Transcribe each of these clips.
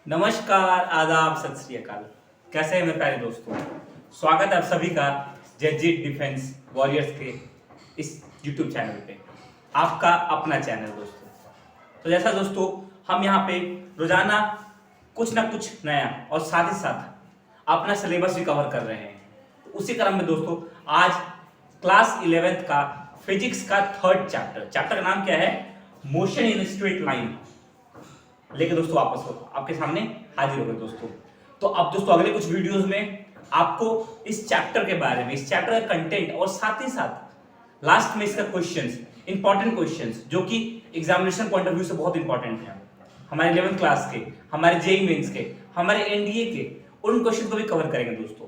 नमस्कार, आदाब, सत श्री अकाल। कैसे हैं मेरे प्यारे दोस्तों? स्वागत है आप सभी का जयजीत डिफेंस वॉरियर्स के इस यूट्यूब चैनल पे, आपका अपना चैनल दोस्तों। तो जैसा दोस्तों हम यहाँ पे रोजाना कुछ ना कुछ नया और साथ ही साथ अपना सिलेबस भी कवर कर रहे हैं। तो उसी क्रम में दोस्तों आज क्लास 11th का फिजिक्स का थर्ड चैप्टर का नाम क्या है? मोशन इन स्ट्रेट लाइन लेके दोस्तों वापस हो आपके सामने हाजिर हो गए दोस्तों। तो अब दोस्तों अगले कुछ वीडियोस में आपको इस चैप्टर के बारे में, इस चैप्टर का कंटेंट और साथ ही साथ लास्ट में इसका क्वेश्चंस, इंपॉर्टेंट क्वेश्चंस जो कि एग्जामिनेशन पॉइंट ऑफ व्यू से बहुत इंपॉर्टेंट है, हमारे 11th क्लास के, हमारे जेईई मेंस के, हमारे एनडीए के, उन क्वेश्चन को भी कवर करेंगे दोस्तों।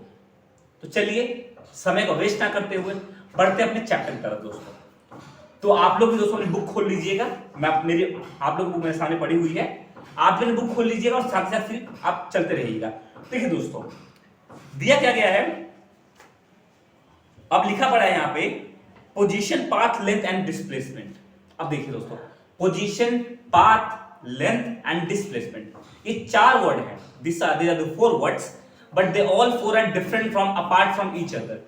तो चलिए समय को वेस्ट ना करते हुए बढ़ते अपने चैप्टर की तरफ दोस्तों। तो आप लोग भी दोस्तों अपनी बुक खोल लीजिएगा, आप लोग बुक मेरे सामने पड़ी हुई है, आप भी बुक खोल लीजिएगा और साथ साथ फिर आप चलते रहिएगा। देखिए दोस्तों दिया क्या गया है, अब लिखा पड़ा है यहाँ पे position, path, length and displacement. अब देखिए दोस्तों position, path, length and displacement, ये चार वर्ड है। This are the four words but they all four are different from, apart from each other.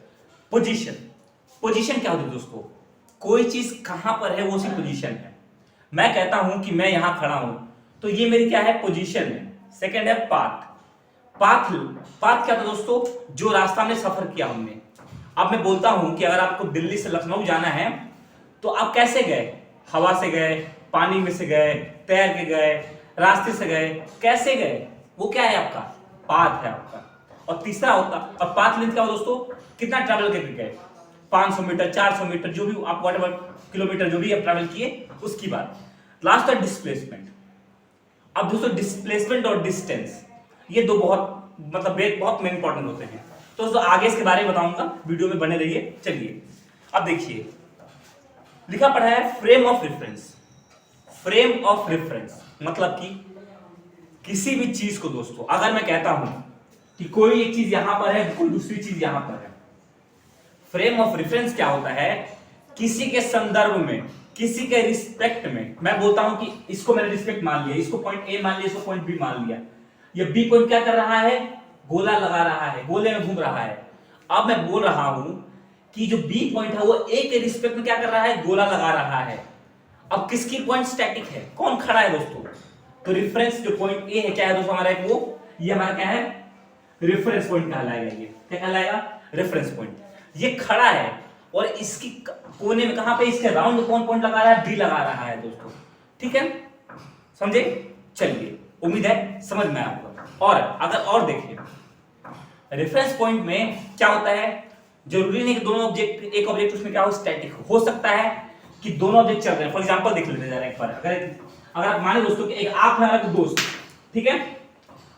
Position क्या होती है दोस्तों? कोई चीज कहां पर है वो उसकी पोजीशन है। मैं कहता हूं कि मैं यहां खड़ा हूं तो ये मेरी क्या है? पोजीशन है। सेकंड है पाथ। पाथ क्या था दोस्तों? जो रास्ता हमने सफर किया हमने। अब मैं बोलता हूं कि अगर आपको दिल्ली से लखनऊ जाना है तो आप कैसे गए? हवा से गए, पानी में से गए, तैर के गए, रास्ते से गए, कैसे गए? वो क्या है आपका? पाथ है आपका। और तीसरा होता, और पाथ लेंथ क्या हो दोस्तों? कितना ट्रैवल करके गए? 500 मीटर, 400 मीटर, जो भी आप व्हाटएवर किलोमीटर जो भी आप ट्रैवल किए उसकी बात। लास्ट है डिस्प्लेसमेंट। अब दोस्तों डिस्प्लेसमेंट और डिस्टेंस ये दो बहुत बहुत मेन इंपॉर्टेंट होते हैं। तो दोस्तों आगे इसके बारे में बताऊंगा, वीडियो में बने रहिए। चलिए अब देखिए लिखा पड़ा है frame of reference. Frame of reference मतलब कि किसी भी चीज को दोस्तों अगर मैं कहता हूं कि कोई एक चीज यहां पर है, कोई दूसरी चीज यहां पर है, फ्रेम ऑफ रेफरेंस क्या होता है? किसी के संदर्भ में, किसी के रिस्पेक्ट में मैं बोलता हूं कि इसको मैंने रिस्पेक्ट मान लिया, इसको पॉइंट ए मान लिया, इसको पॉइंट बी मान लिया। ये बी पॉइंट क्या कर रहा है? गोला लगा रहा है, गोले में घूम रहा है। अब मैं बोल रहा हूं कि जो बी पॉइंट है वो ए के रिस्पेक्ट में क्या कर रहा है? गोला लगा रहा है। अब किसकी पॉइंट स्टैटिक है? कौन खड़ा है दोस्तों? तो रेफरेंस जो पॉइंट ए है क्या है दोस्तों हमारा? एक वो ये हमारा क्या है? रेफरेंस पॉइंट कहलाएगा। ये क्या कहलाएगा? Reference point. ये खड़ा है और इसकी कोने में कहां पे? इसके राउंड कौन पॉइंट लगा रहा है? बी लगा रहा है दोस्तों। ठीक है, समझे? चलिए उम्मीद है समझ में आया होगा। और अगर और देखें रेफरेंस पॉइंट में क्या होता है, जरूरी नहीं कि दोनों ऑब्जेक्ट, एक ऑब्जेक्ट उसमें क्या हो? स्टैटिक हो सकता है कि दोनों ऑब्जेक्ट चल रहे हैं। फॉर एग्जांपल देख लेते हैं एक बार। अगर आप माने दोस्तों कि एक आप है और एक दोस्त, ठीक है?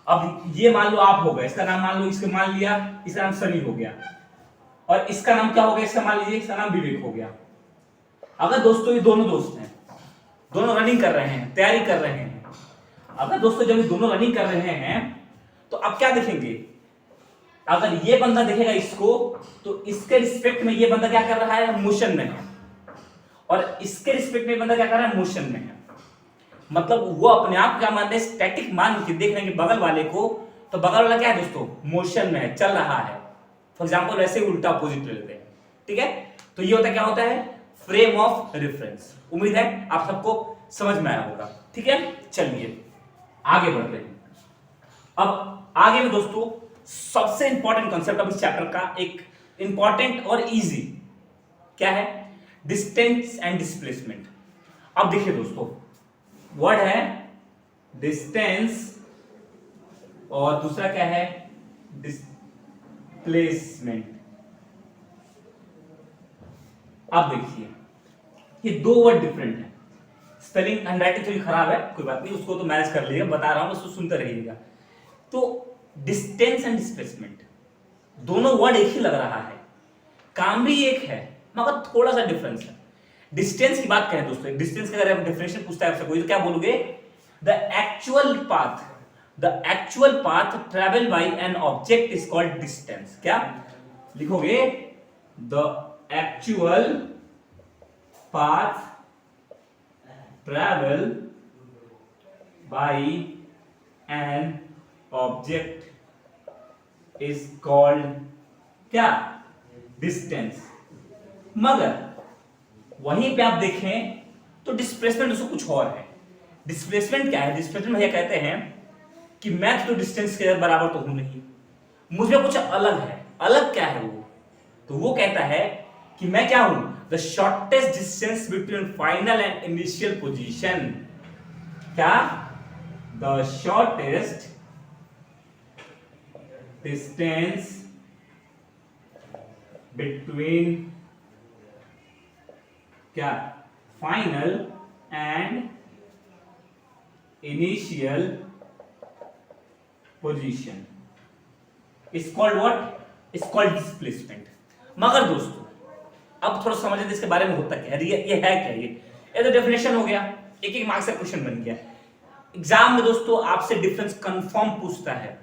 अब ये मान लो आप हो गए, इसका नाम मान लो, इसके मान लिया, इसका नाम सनी हो गया, और इसका नाम क्या हो गया? इसका मान लीजिए, इसका नाम विवेक हो गया। अगर दोस्तों ये दोनों दोस्त हैं, दोनों रनिंग कर रहे हैं, तैयारी कर रहे हैं, अगर दोस्तों जब ये दोनों रनिंग कर रहे हैं तो अब क्या देखेंगे? अगर ये बंदा देखेगा इसको तो इसके रिस्पेक्ट में ये बंदा क्या कर रहा है? मोशन में है। और इसके रिस्पेक्ट में बंदा क्या कर रहा है? मोशन में है। मतलब वो अपने आप क्या मान रहे? स्टैटिक मान के देख रहे हैं कि बगल वाले को, तो बगल वाला क्या है दोस्तों? मोशन में है, चल रहा है। फॉर एग्जाम्पल वैसे उल्टा अपोजिट ले लेते हैं। ठीक है, तो ये होता क्या होता है? Frame of reference. उम्मीद है आप सबको समझ में आया होगा। ठीक है, चलिए आगे बढ़ते हैं। अब आगे में दोस्तों सबसे इंपॉर्टेंट कंसेप्ट अब इस चैप्टर का, एक इंपॉर्टेंट और इजी क्या है? Distance and displacement. अब देखिए दोस्तों वर्ड है डिस्टेंस और दूसरा क्या है? डिस्प्लेसमेंट। अब देखिए ये दो वर्ड डिफरेंट है। स्पेलिंग हैंडराइटिंग थोड़ी खराब है, कोई बात नहीं, उसको तो मैनेज कर लीजिएगा, बता रहा हूं, उसको सुनते रहिएगा। तो डिस्टेंस एंड डिस्प्लेसमेंट दोनों वर्ड एक ही लग रहा है, काम भी एक है, मगर थोड़ा सा डिफरेंस है। डिस्टेंस की बात करें दोस्तों, डिस्टेंस का अगर डेफिनेशन पूछता है आपसे कोई तो क्या बोलोगे? The actual path travel by an object is called distance. क्या लिखोगे? The actual path travel by an object is called क्या, डिस्टेंस। मगर वहीं पे आप देखें तो डिस्प्लेसमेंट उसको कुछ और है। डिस्प्लेसमेंट क्या है? डिस्प्लेसमेंट भैया कहते हैं कि मैं तो डिस्टेंस के बराबर तो हूं नहीं, मुझे कुछ अलग है। अलग क्या है वो? तो वो कहता है कि मैं क्या हूं, the shortest distance between final and initial position. क्या? द शॉर्टेस्ट डिस्टेंस बिटवीन क्या, final and initial position is called what, is called displacement. मगर दोस्तों अब थोड़ा समझ लेते इसके बारे में होता क्या है, ये है क्या? ये तो डेफिनेशन हो गया, एक एक मार्क्स का क्वेश्चन बन गया। एग्जाम में दोस्तों आपसे डिफरेंस कंफर्म पूछता है।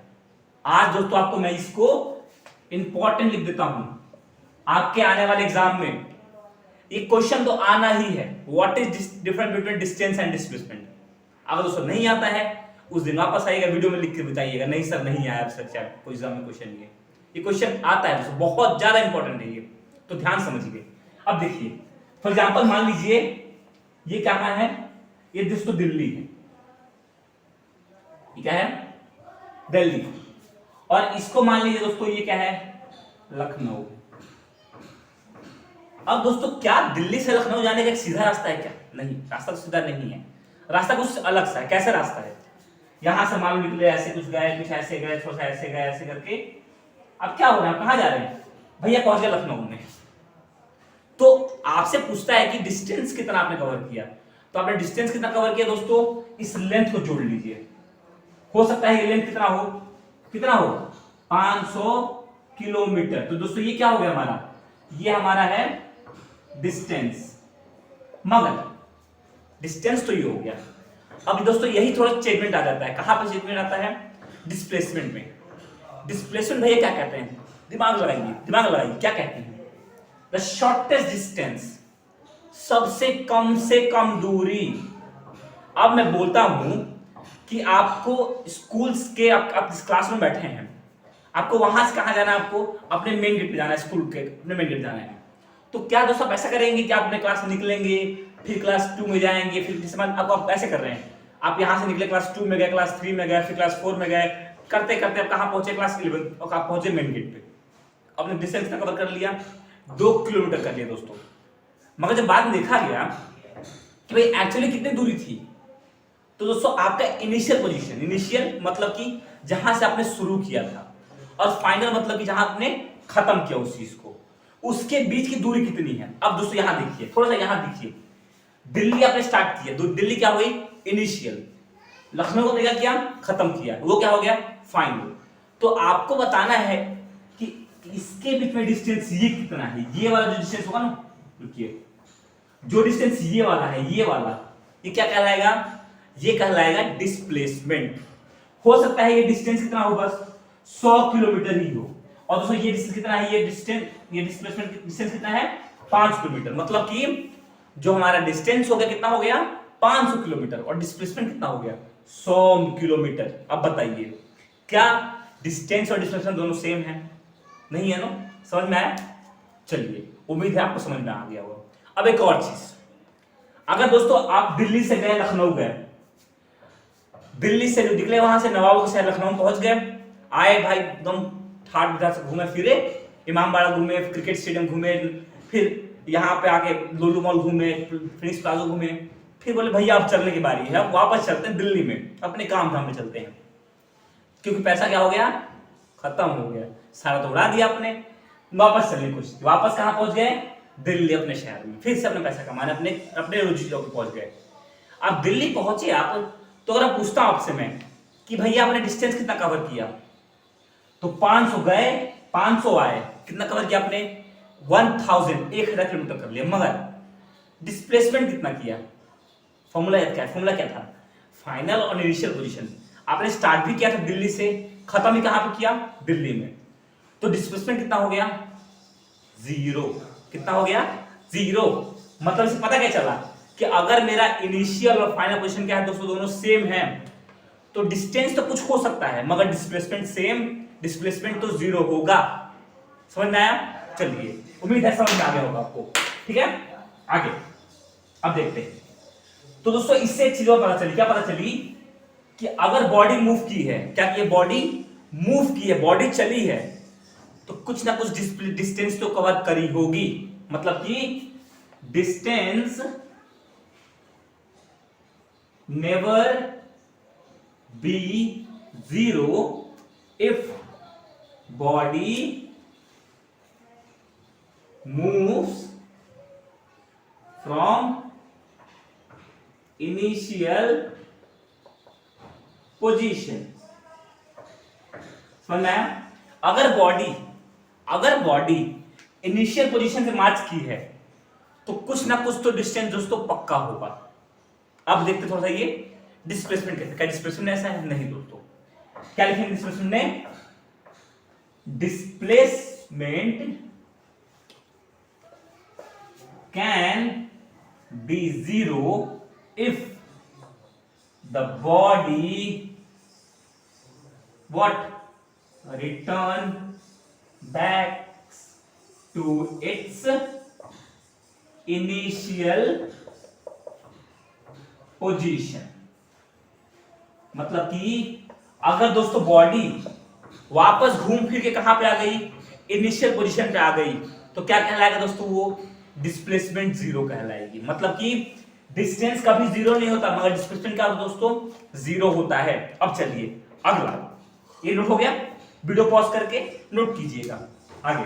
आज दोस्तों आपको मैं इसको इंपॉर्टेंट लिख देता हूं, आपके आने वाले एग्जाम में ये क्वेश्चन तो आना ही है, what is difference between distance and displacement. अगर दोस्तों नहीं आता है उस दिन वापस आइएगा, वीडियो में लिख के बताइएगा नहीं सर नहीं आया सर, चाहे कोई एग्जाम में क्वेश्चन नहीं है। ये क्वेश्चन आता है दोस्तों, बहुत ज्यादा इंपॉर्टेंट है ये, तो ध्यान समझिए। अब देखिए फॉर एग्जांपल मान लीजिए ये कहां है, ये दोस्तों दिल्ली है, ये क्या है, दिल्ली। और इसको मान लीजिए दोस्तों ये क्या है, लखनऊ। अब दोस्तों क्या दिल्ली से लखनऊ जाने का एक सीधा रास्ता है क्या? नहीं, रास्ता तो सीधा नहीं है, रास्ता कुछ अलग सा है। कैसे रास्ता है? यहां से मान लो निकले, ऐसे कुछ गए, कुछ ऐसे गए, थोड़ा सा ऐसे गए, ऐसे करके अब क्या हो रहा है, कहां जा रहे हैं भैया, पहुंच गए लखनऊ में। तो आपसे पूछता है कि डिस्टेंस कितना आपने कवर किया, तो आपने डिस्टेंस कितना कवर किया दोस्तों, इस लेंथ को जोड़ लीजिए। हो सकता है ये लेंथ कितना हो, कितना हो, 500 किलोमीटर। तो दोस्तों ये क्या हो गया हमारा, ये हमारा है डिस्टेंस। मगर डिस्टेंस तो ये हो गया। अब दोस्तों यही थोड़ा स्टेटमेंट आ जाता है, कहां पर स्टेटमेंट आता है, डिस्प्लेसमेंट में। डिस्प्लेसमेंट भैया क्या कहते हैं, दिमाग लगाइए, दिमाग लगाइए, क्या कहते हैं, द शॉर्टेस्ट डिस्टेंस, सबसे कम दूरी। अब मैं बोलता हूं कि आपको स्कूल्स के आप जिस क्लास में बैठे हैं, आपको वहां से कहां जाना है, आपको अपने मेन गेट पे जाना है, स्कूल के अपने मेन गेट जाना है। तो क्या दोस्तों आप ऐसा करेंगे कि आप अपने क्लास से निकलेंगे, फिर क्लास 2 में जाएंगे, फिर जिस आप ऐसे कर रहे हैं, आप यहां से निकले, क्लास 2 में गए, क्लास 3 में गए, फिर क्लास 4 में गए, करते करते आप कहां पहुंचे, क्लास 11 और आप पहुंचे मेन गेट पे। आपने डिस्टेंस कितना कवर कर लिया, 2 किलोमीटर कर लिया दोस्तों। मगर जब बाद में देखा गया कि भाई एक्चुअली कितनी दूरी थी, तो दोस्तों आपका इनिशियल पोजीशन, इनिशियल मतलब कि जहां से आपने शुरू किया था, और फाइनल मतलब कि जहां आपने खत्म किया उस चीज को, उसके बीच की दूरी कितनी है। अब दोस्तों यहां देखिए, थोड़ा सा यहां देखिए, दिल्ली आपने स्टार्ट किया, दिल्ली क्या हुई, इनिशियल। लखनऊ को क्या किया, खत्म किया, वो क्या हो गया, फाइनल। तो आपको बताना है कि इसके बीच में डिस्टेंस ये कितना है, ये वाला जो डिस्टेंस होगा ना, रुकिए, जो डिस्टेंस ये वाला है, ये वाला, ये क्या कहलाएगा, ये कहलाएगा डिस्प्लेसमेंट। हो सकता है ये डिस्टेंस कितना हो, बस 100 किलोमीटर ही हो। और दोस्तों ये डिस्टेंस कितना है, ये डिस्टेंस, ये डिस्प्लेसमेंट डिस्टेंस कितना है, 5 किलोमीटर। मतलब कि जो हमारा डिस्टेंस हो गया कितना हो गया, 500 किलोमीटर, और डिस्प्लेसमेंट कितना हो गया, 100 किलोमीटर। अब बताइए क्या डिस्टेंस और डिस्प्लेसमेंट दोनों सेम है? नहीं है ना, समझ में आया? चलिए, उम्मीद है आपको समझ में आ गया होगा। अब एक और चीज, अगर दोस्तों आप दिल्ली से गए, लखनऊ गए, दिल्ली से जो निकले वहां से नवाबों से लखनऊ पहुंच गए, आए भाई एकदम ठाट बिठा से घूमे फिरे, इमामबाड़ा घूमे, क्रिकेट स्टेडियम घूमे, फिर यहाँ पे आके लुलु मॉल घूमे, फिनिक्स प्लाजा घूमे, फिर बोले भैया अब चलने की बारी है, अब वापस चलते हैं दिल्ली में, अपने काम धाम में चलते हैं, क्योंकि पैसा क्या हो गया, खत्म हो गया, सारा तो उड़ा दिया आपने। वापस चले, कुछ वापस कहाँ पहुंच गए, दिल्ली, अपने शहर में, फिर से अपने पैसा कमाने, अपने रोजी पे पहुंच गए। अब दिल्ली पहुंचे आप, तो अगर पूछता हूं आपसे मैं कि भैया आपने डिस्टेंस कितना कवर किया, तो 500 गए, 500 आए, कितना कवर किया आपने, 1000 किलोमीटर कर लिया। मगर डिस्प्लेसमेंट कितना किया, फॉर्मूला याद क्या है, फॉर्मूला क्या था, फाइनल और इनिशियल पोजीशन। आपने स्टार्ट भी किया था दिल्ली से, खत्म भी कहां पे किया, दिल्ली में, तो डिस्प्लेसमेंट कितना हो गया, 0। कितना हो गया, 0। मतलब इससे पता क्या चला कि अगर मेरा इनिशियल और फाइनल पोजीशन क्या है दोस्तों, दोनों सेम है, तो डिस्टेंस तो कुछ हो सकता है मगर डिस्प्लेसमेंट सेम, डिस्प्लेसमेंट तो जीरो होगा। समझ में आया? चलिए, उम्मीद है समझ में आ गया होगा आपको। ठीक है, आगे अब देखते हैं। तो दोस्तों इससे एक चीज और पता चली, क्या पता चली कि अगर बॉडी मूव की है, क्या की बॉडी मूव की है, बॉडी चली है, तो कुछ ना कुछ डिस्टेंस तो कवर करी होगी। मतलब कि distance never B zero if body moves from initial position. समझ में आया? अगर बॉडी इनिशियल पोजीशन से मार्च की है तो कुछ ना कुछ तो डिस्टेंस दोस्तों पक्का होगा। अब देखते थोड़ा सा ये डिस्प्लेसमेंट कैसे, क्या डिस्प्लेसमेंट ऐसा है? नहीं दोस्तों, क्या लिखेंगे डिस्प्लेसमेंट में? Displacement can be zero if the body return back to its initial position। मतलब कि अगर दोस्तों बॉडी वापस घूम फिर के कहां पे आ गई? इनिशियल पोजीशन पे आ गई, तो क्या कहलाएगा दोस्तों? वो डिस्प्लेसमेंट जीरो कहलाएगी। मतलब कि डिस्टेंस कभी जीरो नहीं होता मगर डिस्प्लेसमेंट क्या होता दोस्तों? जीरो होता है। अब चलिए अगला, ये नोट हो गया? वीडियो पॉज करके नोट कीजिएगा। आगे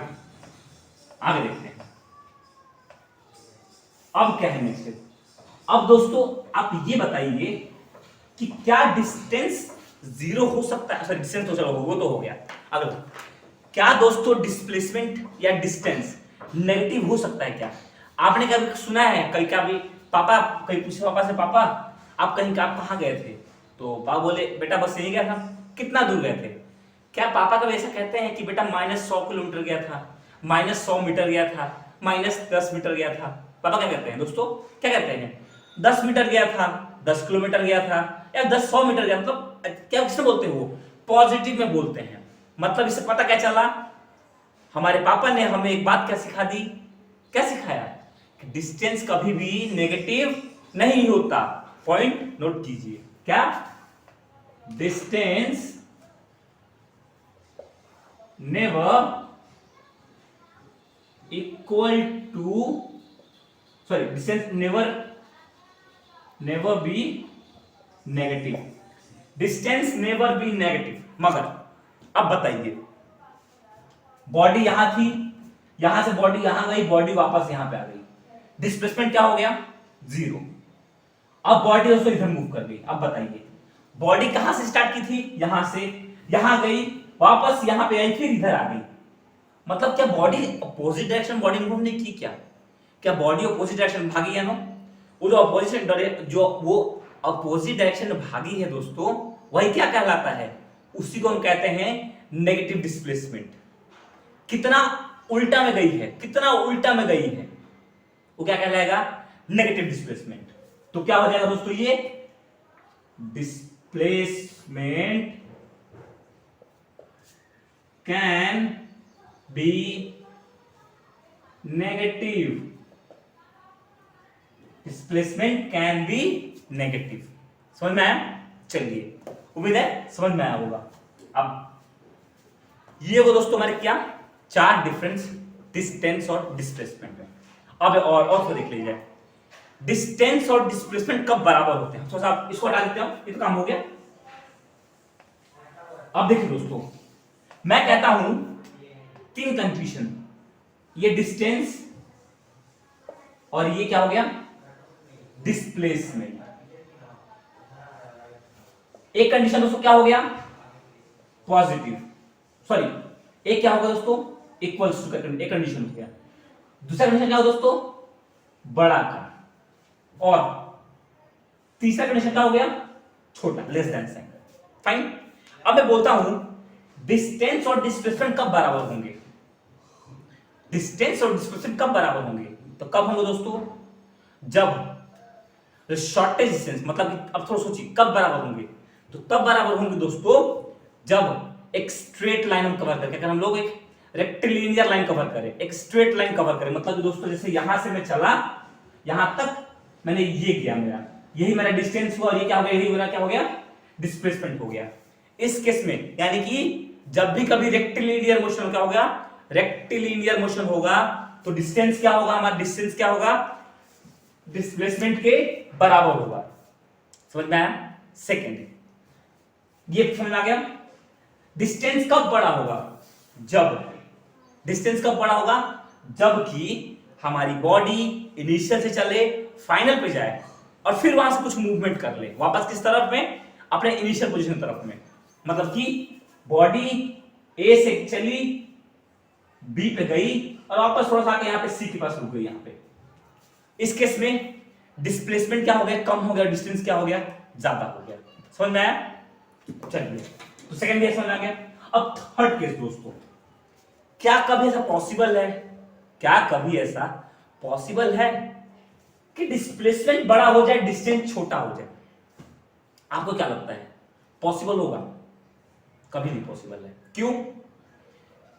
देखते हैं। अब क्या है नेक्स्ट? अब दोस्तों आप ये बताइए कि क्या डिस्टेंस जीरो हो सकता है? सॉरी, डिस्टेंस तो चलो वो तो हो गया। अगला, क्या दोस्तों डिस्प्लेसमेंट या डिस्टेंस नेगेटिव हो सकता है क्या? आपने कभी सुना है कहीं का भी पापा, कहीं पूछे पापा से, पापा आप कहाँ गए थे? तो पापा बोले बेटा बस यहीं गया था। कितना दूर गए थे? क्या पापा कभी ऐसा कहते हैं कि बेटा -100 किलोमीटर गया था, -100 मीटर गया था, -10 मीटर गया था? पापा क्या कहते हैं दोस्तों? क्या कहते हैं? 10 मीटर गया था, 10 किलोमीटर गया था, या 100 मीटर गया। मतलब क्या किससे बोलते हैं? वो पॉजिटिव में बोलते हैं। मतलब इससे पता क्या चला? हमारे पापा ने हमें एक बात क्या सिखा दी? क्या सिखाया? डिस्टेंस कभी भी नेगेटिव नहीं होता। पॉइंट नोट कीजिए। क्या? Distance never equal to, sorry, distance never be negative. Distance never be negative. मगर अब बताइए, बॉडी यहां थी, यहां से बॉडी यहां गई, बॉडी वापस यहां पे आ गई, डिस्प्लेसमेंट क्या हो गया? जीरो। अब बॉडी दोस्तों इधर मूव कर गई। अब बताइए, बॉडी कहां से स्टार्ट की थी? यहां से, यहां गई, वापस यहां पे आई, फिर इधर आ गई। मतलब क्या body opposite direction body move नहीं की? क्या बॉडी अपोजिट डायरेक्शन भागी है? नो, वो जो अपोजिट डायरेक्शन भागी है दोस्तों, वही क्या कहलाता है? उसी को हम कहते हैं नेगेटिव डिस्प्लेसमेंट। कितना उल्टा में गई है, कितना उल्टा में गई है, वो क्या कहलाएगा? Negative displacement. तो क्या हो जाएगा दोस्तों? ये displacement can be negative. Displacement can be negative. समझ में आया? चलिए, उम्मीद है समझ में आया होगा। अब ये वो दोस्तों हमारे क्या 4 डिफरेंस डिस्टेंस और डिस्प्लेसमेंट है। अब और तो देख लीजिए, डिस्टेंस और डिस्प्लेसमेंट कब बराबर होते हैं? थोड़ा सा इसको हटा देते हो, ये तो काम हो गया। अब देखिए दोस्तों, मैं कहता हूं 3 कंडीशन, ये डिस्टेंस और ये क्या हो गया? डिस्प्लेसमेंट। एक कंडीशन दोस्तों क्या हो गया? पॉजिटिव, सॉरी, एक क्या होगा दोस्तों? इक्वल्स टू, एक कंडीशन हो गया। दूसरा कंडीशन क्या हो दोस्तों? बड़ा का। और तीसरा कंडीशन क्या हो गया? छोटा, लेस देन साइन। फाइन। अब मैं बोलता हूं डिस्टेंस और डिस्प्लेसमेंट कब बराबर होंगे? डिस्टेंस और डिस्प्लेसमेंट कब बराबर होंगे? तो कब होंगे दोस्तों? जब शॉर्टेज डिस्टेंस, मतलब अब थोड़ा सोचिए कब बराबर होंगे? तो तब बराबर होंगे दोस्तों जब एक स्ट्रेट लाइन हम कवर करें। अगर हम लोग एक रेक्टिलिनियर लाइन कवर करें, एक स्ट्रेट लाइन कवर करें, मतलब दोस्तों जैसे यहां से मैं चला, यहां तक मैंने ये किया, मेरा यही मेरा डिस्टेंस हुआ, और ये क्या हो गया, यही मेरा क्या हो गया, डिस्प्लेसमेंट हो गया। इस केस में यानी कि जब भी कभी रेक्टिलिनियर मोशन क्या हो गया, रेक्टिलिनियर मोशन होगा, तो डिस्टेंस क्या होगा, हमारा डिस्टेंस क्या होगा, डिस्प्लेसमेंट के बराबर होगा। समझ में आया? सेकेंड, ये समझ आ गया। डिस्टेंस कब बड़ा होगा, जब डिस्टेंस कब बड़ा होगा, जबकि हमारी बॉडी इनिशियल से चले, फाइनल पे जाए, और फिर वहां से कुछ मूवमेंट कर ले वापस किस तरफ में, अपने इनिशियल पोजीशन तरफ में। मतलब कि बॉडी ए से चली, बी पे गई, और वापस थोड़ा सा आके यहाँ पे सी के पास रुक गई। यहाँ पे इस केस में डिस्प्लेसमेंट क्या हो गया, कम हो गया, डिस्टेंस क्या हो गया, ज्यादा हो गया। समझ में आया? चलिए, तो सेकंड केस समझ आ गया। अब थर्ड केस दोस्तों, क्या कभी ऐसा पॉसिबल है, क्या कभी ऐसा पॉसिबल है कि डिस्प्लेसमेंट बड़ा हो जाए, डिस्टेंस छोटा हो जाए? आपको क्या लगता है, पॉसिबल होगा? कभी नहीं पॉसिबल है। क्यों?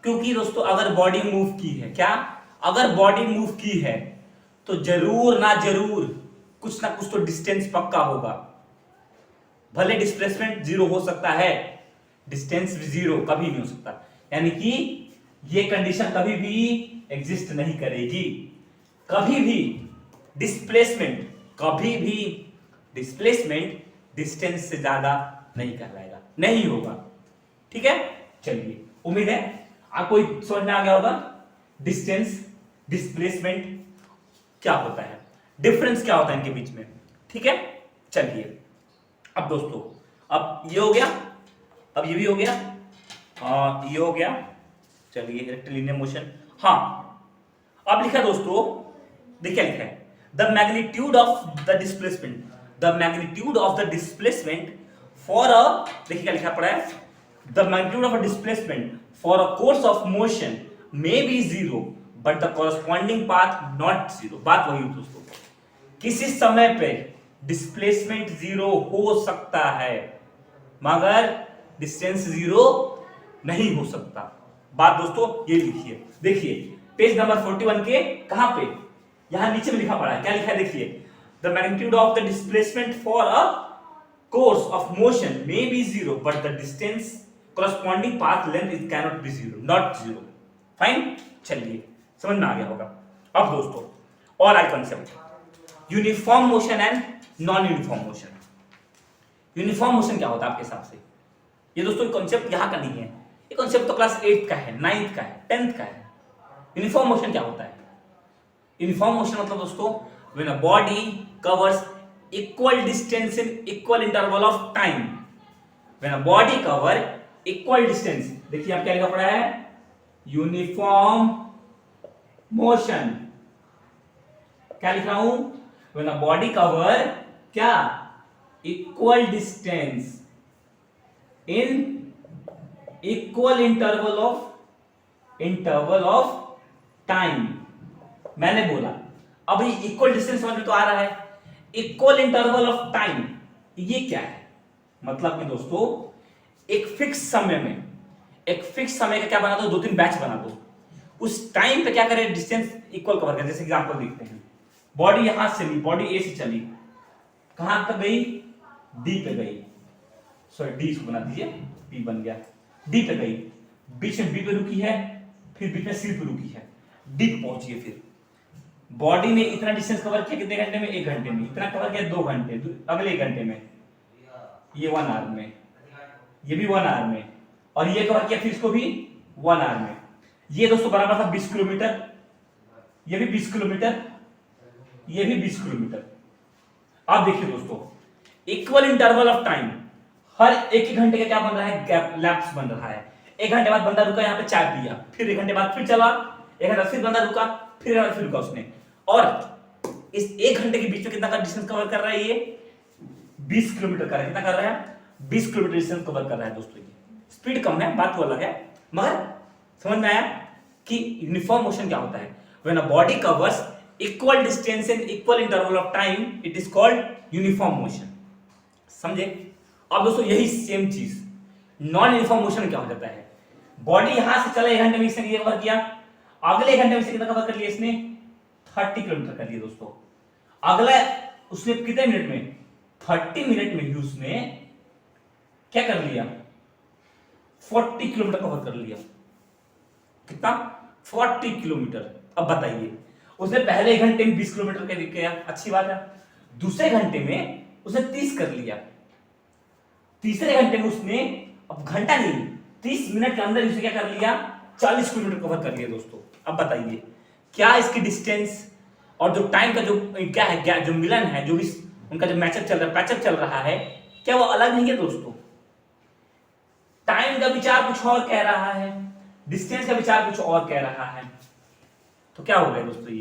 क्योंकि दोस्तों अगर बॉडी मूव की है, क्या, अगर बॉडी मूव की है तो जरूर ना जरूर कुछ ना कुछ तो डिस्टेंस पक्का होगा। भले डिस्प्लेसमेंट जीरो हो सकता है, डिस्टेंस जीरो कभी नहीं हो सकता। यानी कि ये कंडीशन कभी भी एग्जिस्ट नहीं करेगी। कभी भी डिस्प्लेसमेंट, कभी भी डिस्प्लेसमेंट डिस्टेंस से ज्यादा नहीं कहलाएगा, नहीं होगा। ठीक है, चलिए, उम्मीद है आपको समझ में आ गया होगा डिस्टेंस, डिस्प्लेसमेंट क्या होता है, डिफरेंस क्या होता है इनके बीच में। ठीक है, चलिए, अब दोस्तों, अब ये हो गया, अब ये भी हो गया, ये हो गया। चलिए, रेक्टिलिनियर मोशन, हाँ, अब लिखा दोस्तों, देखिए लिखा है the magnitude of the displacement, the magnitude of the displacement for अ, देखिए क्या लिखा पड़ा है, the magnitude of a displacement for a course of motion may be zero but the corresponding path not zero. बात वही हुई दोस्तों, किसी समय पे डिस्प्लेसमेंट जीरो हो सकता है मगर डिस्टेंस जीरो नहीं हो सकता। बात दोस्तों ये लिखिए, देखिए पेज नंबर 41 के कहां पे, यहां नीचे में लिखा पड़ा है, क्या लिखा है देखिए, the magnitude of the displacement for a course of motion may be zero but the distance corresponding path length it cannot be zero, not zero. Fine, चलिए, समझ में आ गया होगा। अब दोस्तों और आई concept, uniform motion and non uniform motion. Uniform motion क्या होता है आपके हिसाब से? ये दोस्तों कॉन्सेप्ट यहां का नहीं है, ये कॉन्सेप्ट तो क्लास 8 का है, 9th का है, 10th का है। यूनिफॉर्म मोशन क्या होता है? यूनिफॉर्म मोशन मतलब दोस्तों when a body covers equal distance in equal interval of time, when a body cover equal distance, देखिए आप क्या लिखा पड़ा है, यूनिफॉर्म मोशन, क्या लिख रहा हूं, व्हेन अ बॉडी कवर क्या, equal distance in equal interval of time. मैंने बोला अभी इक्वल डिस्टेंस समझ में तो आ रहा है, इक्वल इंटरवल ऑफ टाइम ये क्या है, मतलब कि दोस्तों एक फिक्स समय में, एक फिक्स समय का क्या बना दो, 2-3 बैच बना दो, उस टाइम पे क्या करें, डिस्टेंस इक्वल कवर करें। जैसे एग्जांपल देखते हैं, बॉडी यहां से चली, बॉडी ए से चली, कहां तक गई, डी पे गई, सॉरी डी को बना दीजिए, पी बन गया, डी पे गई, बीच में बी पे रुकी है, फिर बीच में सी पे रुकी है, डी पे पहुंची है। फिर बॉडी ने इतना डिस्टेंस कवर किया कितने घंटे में, 1 घंटे में, इतना कवर किया 2 घंटे, अगले 1 घंटे में, ये 1 आवर में, ये भी 1 आवर में, और ये कवर किया फिर इसको भी 1 आवर में। ये दोस्तों बराबर था 20 किलोमीटर, ये भी 20 किलोमीटर, ये भी 20 किलोमीटर। अब देखिए दोस्तों, इक्वल इंटरवल ऑफ टाइम, हर 1 घंटे का क्या बन रहा है, गैप, लैप्स बन रहा है। 1 घंटे बाद बंदा रुका, यहाँ पे चाय पिया, फिर 1 घंटे बाद फिर चला, 1 घंटे फिर बंदा रुका, फिर रुका उसने, और इस 1 घंटे के बीच में कितना का डिस्टेंस कवर कर रहा है, ये 20 किलोमीटर कर रहा है। कितना कर रहा है, 20 किलोमीटर डिस्टेंस कवर कर रहा है दोस्तों। स्पीड कम है, बात तो अलग है, मगर समझ में आया कि यूनिफॉर्म मोशन क्या होता है, when a body covers equal distance in equal interval of time it is called uniform motion. समझे? अब दोस्तों यही सेम चीज नॉन यूनिफॉर्म मोशन क्या हो जाता है, बॉडी यहां से चला 1 घंटे में इसने ये कवर किया, अगले 1 घंटे में इसने कितना कवर कर लिया, इसने 30 किलोमीटर कर लिया दोस्तों। अगला उसने कितने मिनट में, 30 मिनट में ही उसने क्या कर लिया, 40 किलोमीटर कवर कर लिया। कितना, 40 किलोमीटर। अब बताइए, उसने पहले 1 घंटे में 20 किलोमीटर का किया, अच्छी बात है। दूसरे घंटे में उसने 30 कर लिया, तीसरे घंटे में उसने, अब घंटा नहीं 30 मिनट के अंदर उसने क्या कर लिया, 40 किलोमीटर कवर कर लिया दोस्तों। अब बताइए क्या इसकी डिस्टेंस और जो टाइम का जो क्या है, क्या जो मिलन है, जो भी उनका जो मैचअप चल रहा है, पैचअप चल रहा है, क्या वो अलग नहीं है दोस्तों? टाइम का विचार कुछ और कह रहा है, डिस्टेंस का विचार कुछ और कह रहा है। तो क्या हो गया दोस्तों,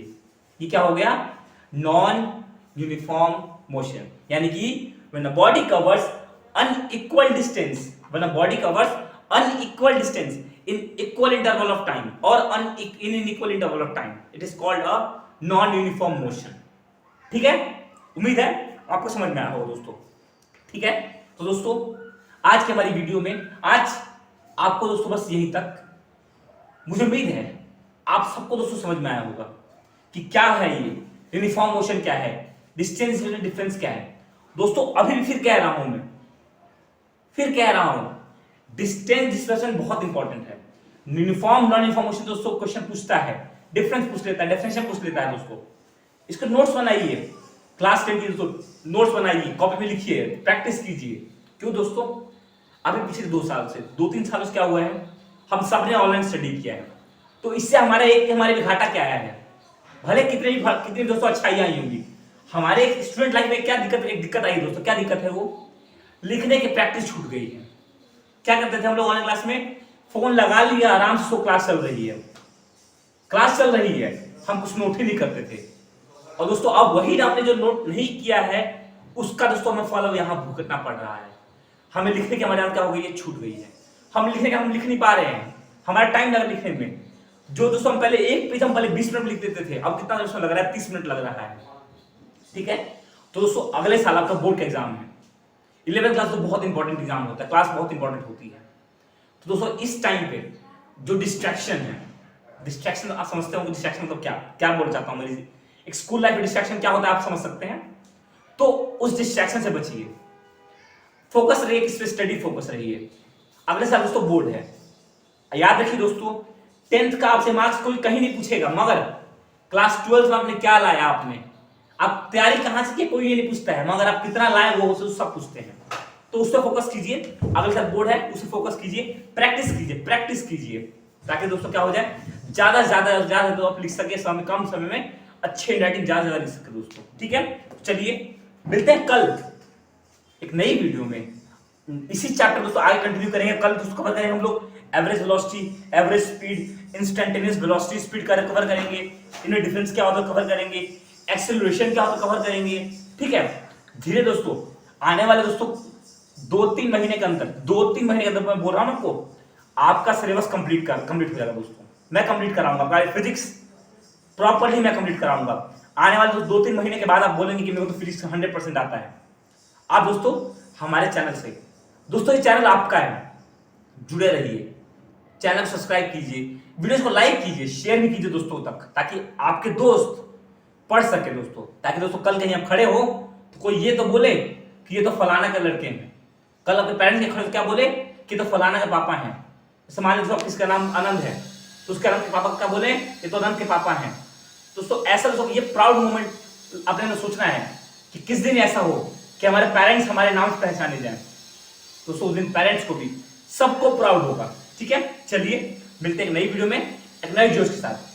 ये क्या हो गया, नॉन यूनिफॉर्म मोशन। यानी कि when a body covers unequal distance, when a body covers unequal distance in equal interval of time or in unequal interval of time, it is called a non uniform motion। ठीक है, उम्मीद है आपको समझ में आया होगा दोस्तों। ठीक है, तो दोस्तों आज की हमारी वीडियो में, आज आपको दोस्तों बस यहीं तक, मुझे उम्मीद है आप सबको दोस्तों समझ में आया होगा कि क्या है ये यूनिफॉर्म मोशन, क्या है डिस्टेंस डिफरेंस, क्या है दोस्तों। अभी भी फिर कह रहा हूं, मैं फिर कह रहा हूं, डिस्टेंस डिस्प्लेसमेंट बहुत इंपॉर्टेंट है। यूनिफॉर्म नॉन यूनिफॉर्म मोशन दोस्तों क्वेश्चन पूछता है, डिफरेंस पूछ लेता है, डेफिनेशन पूछ लेता है दोस्तों। इसके नोट्स बनाइए, क्लास 10 की दोस्तों नोट्स बनाइए, कॉपी में लिखिए, प्रैक्टिस कीजिए। क्यों दोस्तों, अभी पिछले 2 साल से 2-3 सालों से क्या हुआ है, हम सब ने ऑनलाइन स्टडी किया है, तो इससे हमारे भी घाटा क्या आया है, भले कितनी दोस्तों अच्छाइयां आई होंगी, हमारे स्टूडेंट लाइफ में क्या दिक्कत आई दोस्तों, क्या दिक्कत है, वो लिखने की प्रैक्टिस छूट गई है। क्या करते थे हम लोग ऑनलाइन क्लास में, फोन लगा लिया, आराम से क्लास चल रही है, हम कुछ नोट ही नहीं करते थे। और दोस्तों अब वही आपने जो नोट नहीं किया है उसका दोस्तों हमें फल यहां भुगतना पड़ रहा है। हमें लिखने की हमारी क्या हो गई है, छूट गई है। हम लिख नहीं पा रहे हैं, हमारा टाइम लगा लिखने में। जो दोस्तों हम पहले एक पेज हम पहले 20 मिनट में लिख देते थे, अब कितना दोस्तों लग रहा है, 30 मिनट लग रहा है। ठीक है, तो दोस्तों अगले साल आपका बोर्ड का एग्जाम है, 11th क्लास तो बहुत इंपॉर्टेंट एग्जाम होता है, क्लास बहुत इंपॉर्टेंट होती है। तो दोस्तों इस टाइम पे जो डिस्ट्रैक्शन है, डिस्ट्रैक्शन आप समझते हो, डिस्ट्रैक्शन मतलब क्या बोलना चाहता हूं, मेरी एक स्कूल लाइफ में डिस्ट्रैक्शन क्या होता है आप समझ सकते हैं। तो उस डिस्ट्रैक्शन से बचिए, फोकस रहिए, किस पे, स्टडी फोकस रहिए। अगले साल दोस्तों बोर्ड है, याद रखिए दोस्तों 10th का आपसे मार्क्स कोई कहीं नहीं पूछेगा, मगर क्लास 12 में आपने क्या लाया, आप तैयारी कहां से की कोई ये नहीं पूछता है, मगर आप कितना लाए वो सब पूछते हैं। तो उस पर फोकस कीजिए, अगले साल बोर्ड है उसे फोकस कीजिए, प्रैक्टिस कीजिए, ताकि दोस्तों क्या हो जाए, ज्यादा तो आप लिख सके, कम समय में अच्छे राइटिंग ज्यादा लिख सके दोस्तों। ठीक है, चलिए मिलते हैं कल एक नई वीडियो में, इसी चैप्टर दोस्तों आगे कंटिन्यू करेंगे। कल दोस्तों कवर करेंगे हम लोग average velocity, average speed, instantaneous velocity, speed का कवर करेंगे, इनमें डिफरेंस क्या होता है कवर करेंगे, एक्सेलरेशन क्या होता है कवर करेंगे। ठीक है, धीरे दोस्तों आने वाले दोस्तों 2-3 महीने के अंदर मैं बोल रहा हूं आपको, आपका सिलेबस कंप्लीट हो जाएगा दोस्तों। मैं कंप्लीट कराऊंगा, फिजिक्स प्रॉपर्ली मैं कंप्लीट कराऊंगा। आने वाले 2-3 महीने के बाद आप बोलेंगे कि मेरे को तो फिजिक्स 100% आता है। आप दोस्तों हमारे चैनल से, दोस्तों ये चैनल आपका है, जुड़े रहिए, चैनल को सब्सक्राइब कीजिए, वीडियोस को लाइक कीजिए, शेयर भी कीजिए दोस्तों तक, ताकि आपके दोस्त पढ़ सके दोस्तों, ताकि दोस्तों कल कहीं आप खड़े हो तो कोई ये तो बोले कि ये तो फलाना के लड़के हैं, कल अपने पेरेंट्स के खड़े क्या बोले कि तो फलाना के पापा हैं। जैसे मान लीजिए किसका नाम आनंद है तो उसके नाम के पापा क्या बोले, ये तो आनंद के पापा हैं। दोस्तों ऐसा दोस्तों ये प्राउड मोमेंट अपने सोचना है कि किस दिन ऐसा हो कि हमारे पेरेंट्स हमारे नाम से पहचाने जाए, दोस्तों उस दिन पेरेंट्स को भी सबको प्राउड होगा। ठीक है, चलिए मिलते हैं एक नई वीडियो में एक नए जोश के साथ।